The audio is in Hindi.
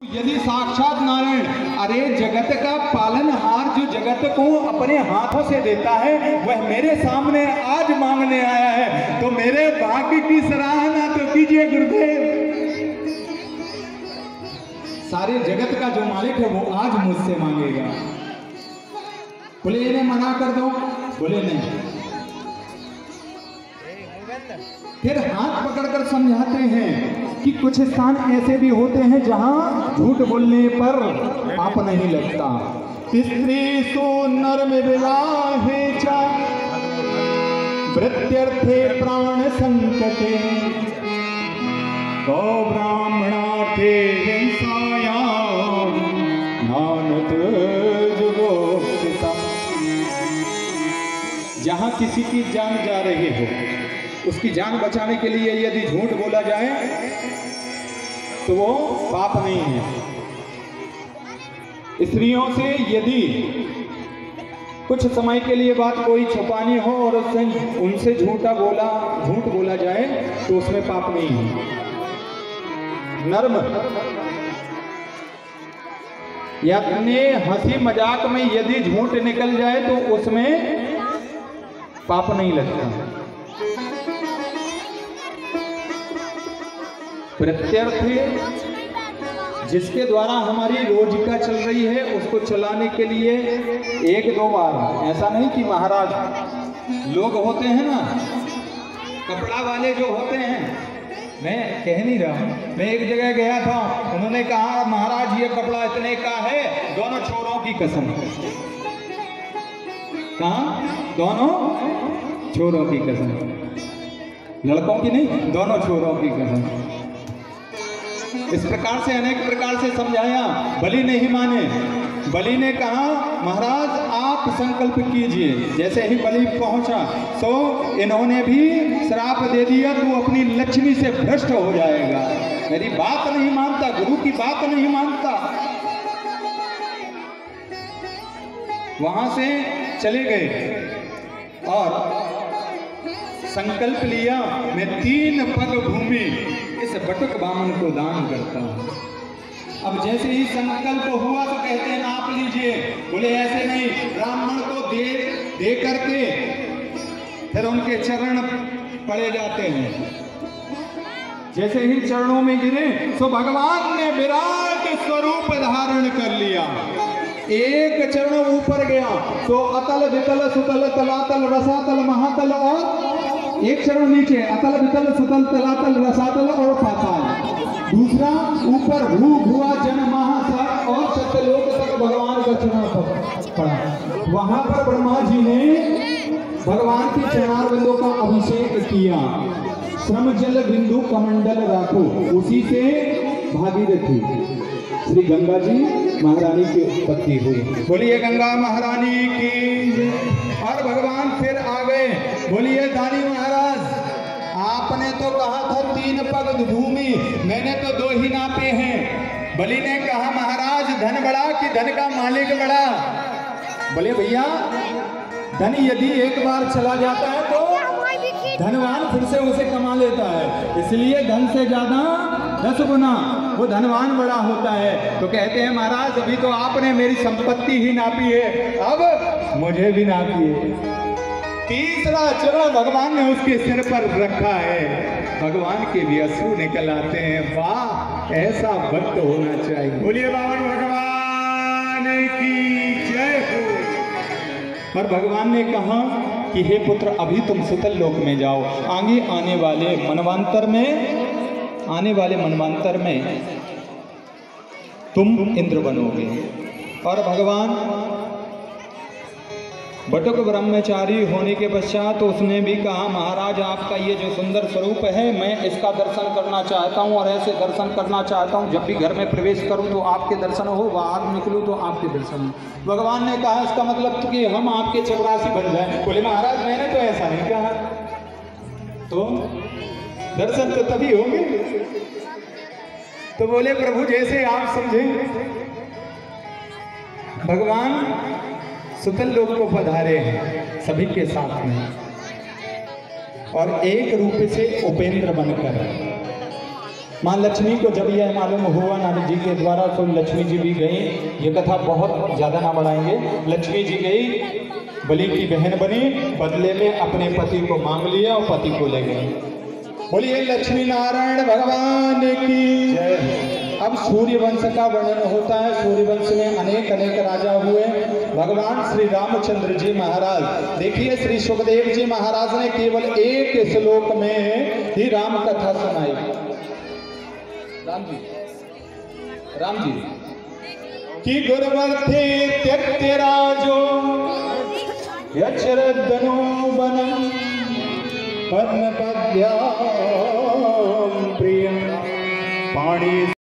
यदि साक्षात नारायण, अरे जगत का पालनहार जो जगत को अपने हाथों से देता है, वह मेरे सामने आज मांगने आया है, तो मेरे भाग्य की सराहना तो कीजिए गुरुदेव। सारे जगत का जो मालिक है वो आज मुझसे मांगेगा। बोले इन्हें मना कर दो, बोले नहीं। फिर हाथ पकड़कर समझाते हैं कि कुछ स्थान ऐसे भी होते हैं जहां झूठ बोलने पर पाप नहीं लगता। स्त्री सो नर्म विवाहे चा वृत्यर्थे प्राण संकटे गौ ब्राह्मणार्थे हिंसाया नानत जुगोपिता। जहां किसी की जान जा रही हो, उसकी जान बचाने के लिए यदि झूठ बोला जाए तो वो पाप नहीं है। स्त्रियों से यदि कुछ समय के लिए बात कोई छुपानी हो और उनसे झूठ बोला जाए तो उसमें पाप नहीं है। नर्म या अपने हंसी मजाक में यदि झूठ निकल जाए तो उसमें पाप नहीं लगता। प्रत्यर्थ जिसके द्वारा हमारी रोजिका चल रही है, उसको चलाने के लिए एक दो बार, ऐसा नहीं कि महाराज लोग होते हैं ना, कपड़ा वाले जो होते हैं, मैं कह नहीं रहा हूं, मैं एक जगह गया था, उन्होंने कहा महाराज ये कपड़ा इतने का है, दोनों छोरों की कसम। कहा? दोनों छोरों की कसम, लड़कों की नहीं, दोनों छोरों की कसम। इस प्रकार से अनेक प्रकार से समझाया, बलि नहीं माने। बलि ने कहा महाराज आप संकल्प कीजिए। जैसे ही बलि पहुंचा तो इन्होंने भी श्राप दे दिया, तू अपनी लक्ष्मी से भ्रष्ट हो जाएगा। मेरी बात नहीं मानता, गुरु की बात नहीं मानता। वहां से चले गए और संकल्प लिया, मैं 3 पग भूमि इस बटुक बामन को दान करता हूं। अब जैसे ही संकल्प हुआ तो कहते हैं नाप लीजिए। बोले ऐसे नहीं, ब्राह्मण को दे करके फिर उनके चरण पड़े जाते हैं। जैसे ही चरणों में गिरे तो भगवान ने विराट स्वरूप धारण कर लिया। एक चरण ऊपर गया तो अतल वितल सुतल तलातल रसातल महातल, और एक चरण नीचे अतल वितल सुतल तलातल रसातल और पाताल। दूसरा ऊपर भू भुआ जन महासार और सत्यलोक तक भगवान का चरण पड़ा। वहां पर ब्रह्मा जी ने भगवान के चरणारविंदों का अभिषेक किया। श्रम जल बिंदु कमंडल राखो, उसी से भागीरथी श्री गंगा जी महारानी की उत्पत्ति हुई। बोलिए गंगा महारानी की। और भगवान फिर आ गए। बोलिए दानी महाराज, आपने तो कहा था 3 पग भूमि, मैंने तो 2 ही नापे हैं। बलि ने कहा महाराज धन बड़ा कि धन का मालिक बड़ा? बोले भैया धन यदि एक बार चला जाता है तो धनवान फिर से उसे कमा लेता है, इसलिए धन से ज्यादा 10 गुना वो धनवान बड़ा होता है। तो कहते हैं महाराज अभी तो आपने मेरी संपत्ति ही नापी है, अब मुझे भी नापिए। तीसरा चरण भगवान ने उसके सिर पर रखा है। भगवान के भी अश्रु निकल आते हैं। वाह, ऐसा भक्त होना चाहिए। बोलिए बावन भगवान की जय हो। और भगवान ने कहा कि हे पुत्र अभी तुम सुतल लोक में जाओ, आगे आने वाले मनवांतर में तुम इंद्र बनोगे। और भगवान बटुक ब्रह्मचारी होने के पश्चात तो उसने भी कहा महाराज आपका ये जो सुंदर स्वरूप है, मैं इसका दर्शन करना चाहता हूँ और ऐसे दर्शन करना चाहता हूँ जब भी घर में प्रवेश करूँ तो आपके दर्शन हो, बाहर निकलूँ तो आपके दर्शन हो। भगवान ने कहा इसका मतलब कि हम आपके चपरासी बन जाए। बोले महाराज मैंने तो ऐसा नहीं कहा। तो दर्शन तो तभी होंगे। तो बोले प्रभु जैसे आप समझें। भगवान सुतल लोक को पधारे हैं सभी के साथ में, और एक रूप से उपेंद्र बनकर माँ लक्ष्मी को जब यह मालूम हुआ नारद जी के द्वारा तो लक्ष्मी जी भी गई। ये कथा बहुत ज़्यादा ना बढ़ाएंगे। लक्ष्मी जी गई, बलि की बहन बनी, बदले में अपने पति को मांग लिया और पति को ले गई। बोलिए लक्ष्मी नारायण भगवान की जय। अब सूर्यवंश का वर्णन होता है। सूर्यवंश में अनेक अनेक राजा हुए। भगवान श्री रामचंद्र जी महाराज, देखिए श्री सुखदेव जी महाराज ने केवल एक श्लोक में ही राम कथा सुनाई। राम जी कि गुरुवर्थे त्यक्ते राजो यचरदनो वनम पद्मपद्याम प्रियम पाणि